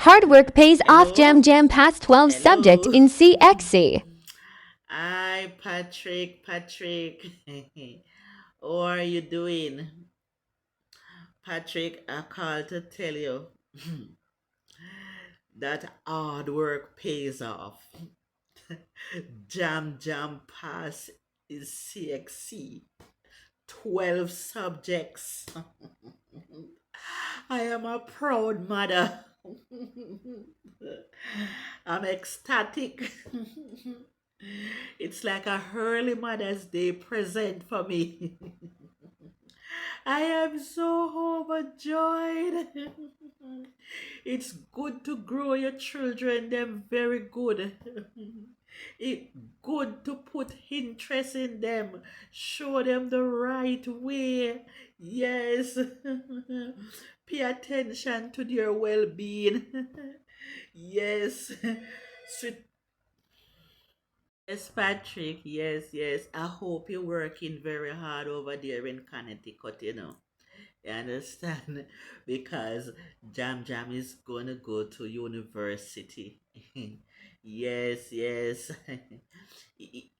Hard work pays off. Jam Hello? Jam past 12 subject Hello? in CXC. Hi, Patrick. Patrick. How are you doing? Patrick, I called to tell you that hard work pays off. Jam Jam Pass is CXC. 12 subjects. I am a proud mother. I'm ecstatic. It's like a early Mother's Day present for me. I am so overjoyed. It's good to grow your children, them very good. It's good to put interest in them, show them the right way. Yes. Pay attention to their well being. Yes. Sweet. Yes, Patrick. Yes, yes. I hope you're working very hard over there in Connecticut, you know. You understand? Because Jam Jam is gonna go to university. Yes, yes.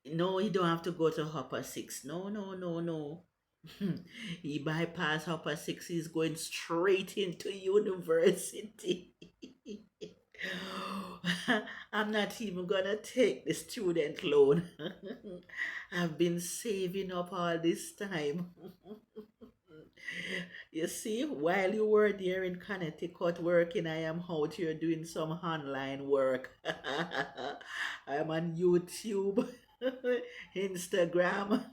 No, he don't have to go to Upper Six. No, no, no, no. He bypassed Upper Six. He's going straight into university. I'm not even gonna take the student loan. I've been saving up all this time. You see, while you were there in Connecticut working, I am out here doing some online work. I'm on YouTube, Instagram,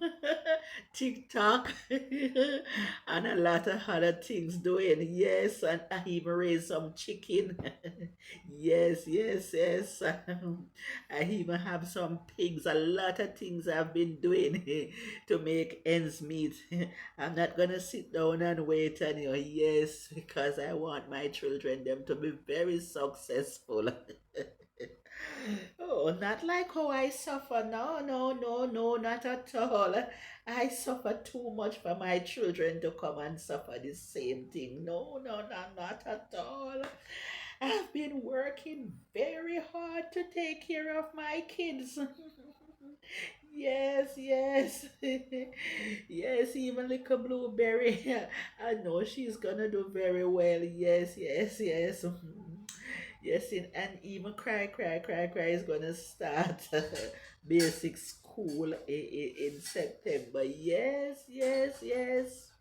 TikTok, and a lot of other things doing. Yes, and I even raised some chicken. Yes, yes, yes. I even have some pigs. A lot of things I've been doing to make ends meet. I'm not gonna sit down and wait on you. Yes, because I want my children them to be very successful. Oh, not like how I suffer. No, no, no, no, not at all. I suffer too much for my children to come and suffer the same thing. No, no, no, not at all. I've been working very hard to take care of my kids. Yes, yes. Yes, even little blueberry. I know she's gonna do very well. Yes, yes, yes. Yes, and even cry is gonna start basic school in September. Yes, yes, yes.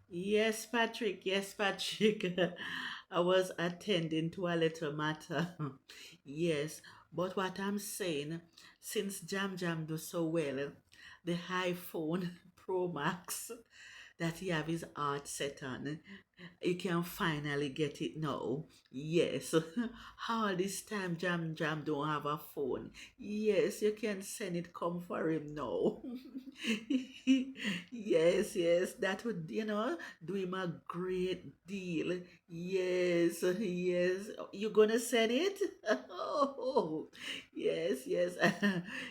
Yes, Patrick. Yes, Patrick. I was attending to a little matter. Yes, but what I'm saying, since Jam Jam do so well, the iPhone Pro Max that he have his art set on, you can finally get it now. Yes. All this time Jam Jam don't have a phone. Yes, you can send it come for him now. Yes, yes. That would, do him a great deal. Yes, yes. You gonna send it? Oh, yes, yes.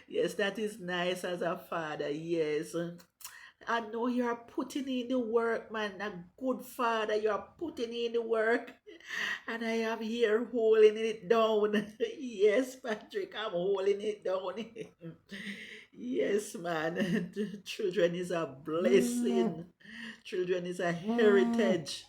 Yes, that is nice as a father. Yes. I know you're putting in the work, man. A good father, you're putting in the work. And I am here holding it down. Yes, Patrick, I'm holding it down. Yes, man. Children is a blessing. Children is a heritage.